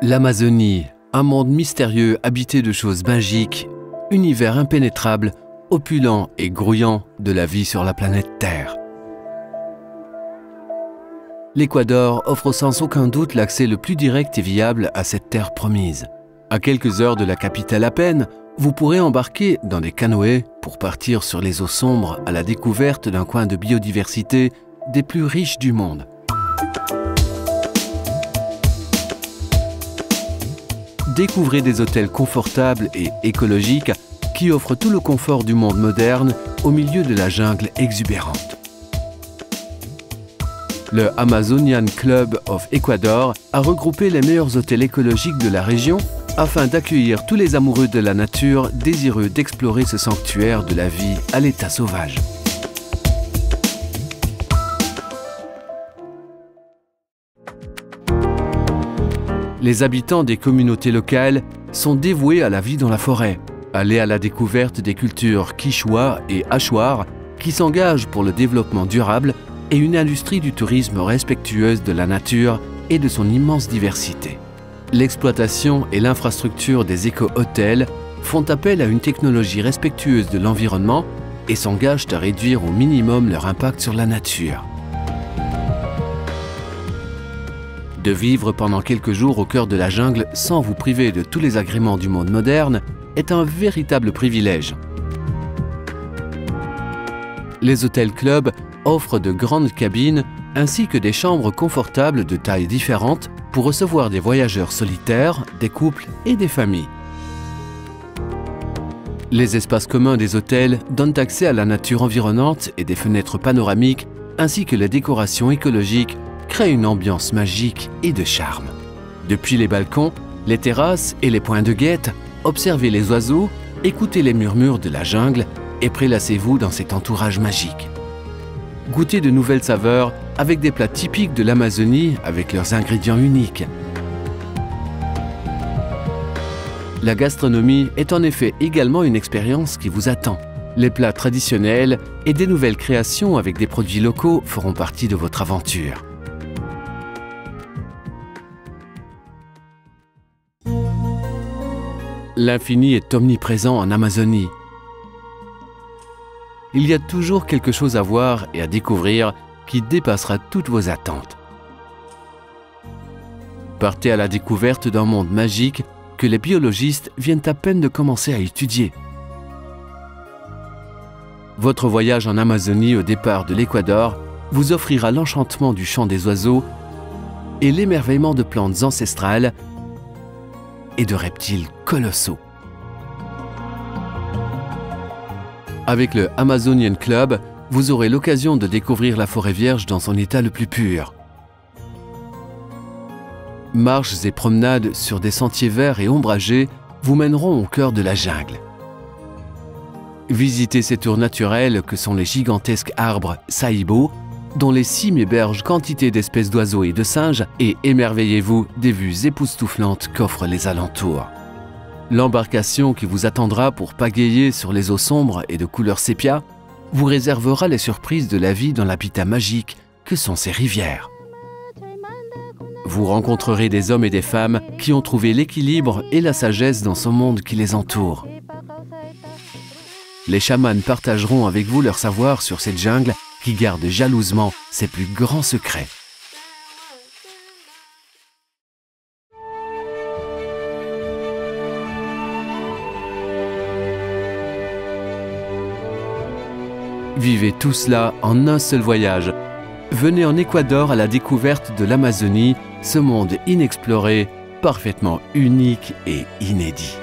L'Amazonie, un monde mystérieux habité de choses magiques, univers impénétrable, opulent et grouillant de la vie sur la planète Terre. L'Équateur offre sans aucun doute l'accès le plus direct et viable à cette terre promise. À quelques heures de la capitale à peine, vous pourrez embarquer dans des canoës pour partir sur les eaux sombres à la découverte d'un coin de biodiversité des plus riches du monde. Découvrez des hôtels confortables et écologiques qui offrent tout le confort du monde moderne au milieu de la jungle exubérante. Le Amazonian Club of Ecuador a regroupé les meilleurs hôtels écologiques de la région afin d'accueillir tous les amoureux de la nature désireux d'explorer ce sanctuaire de la vie à l'état sauvage. Les habitants des communautés locales sont dévoués à la vie dans la forêt. Allez à la découverte des cultures Quichua et Achuar qui s'engagent pour le développement durable et une industrie du tourisme respectueuse de la nature et de son immense diversité. L'exploitation et l'infrastructure des éco-hôtels font appel à une technologie respectueuse de l'environnement et s'engagent à réduire au minimum leur impact sur la nature. De vivre pendant quelques jours au cœur de la jungle sans vous priver de tous les agréments du monde moderne est un véritable privilège. Les hôtels clubs offrent de grandes cabines ainsi que des chambres confortables de tailles différentes pour recevoir des voyageurs solitaires, des couples et des familles. Les espaces communs des hôtels donnent accès à la nature environnante et des fenêtres panoramiques ainsi que les décorations écologiques créent une ambiance magique et de charme. Depuis les balcons, les terrasses et les points de guette, observez les oiseaux, écoutez les murmures de la jungle et prélassez-vous dans cet entourage magique. Goûtez de nouvelles saveurs avec des plats typiques de l'Amazonie avec leurs ingrédients uniques. La gastronomie est en effet également une expérience qui vous attend. Les plats traditionnels et des nouvelles créations avec des produits locaux feront partie de votre aventure. L'infini est omniprésent en Amazonie. Il y a toujours quelque chose à voir et à découvrir qui dépassera toutes vos attentes. Partez à la découverte d'un monde magique que les biologistes viennent à peine de commencer à étudier. Votre voyage en Amazonie au départ de l'Équateur vous offrira l'enchantement du chant des oiseaux et l'émerveillement de plantes ancestrales et de reptiles colossaux. Avec le Amazonian Club, vous aurez l'occasion de découvrir la forêt vierge dans son état le plus pur. Marches et promenades sur des sentiers verts et ombragés vous mèneront au cœur de la jungle. Visitez ces tours naturelles que sont les gigantesques arbres saïbo, dont les cimes hébergent quantité d'espèces d'oiseaux et de singes, et émerveillez-vous des vues époustouflantes qu'offrent les alentours. L'embarcation qui vous attendra pour pagayer sur les eaux sombres et de couleur sépia vous réservera les surprises de la vie dans l'habitat magique que sont ces rivières. Vous rencontrerez des hommes et des femmes qui ont trouvé l'équilibre et la sagesse dans ce monde qui les entoure. Les chamans partageront avec vous leur savoir sur cette jungle qui garde jalousement ses plus grands secrets. Vivez tout cela en un seul voyage. Venez en Équateur à la découverte de l'Amazonie, ce monde inexploré, parfaitement unique et inédit.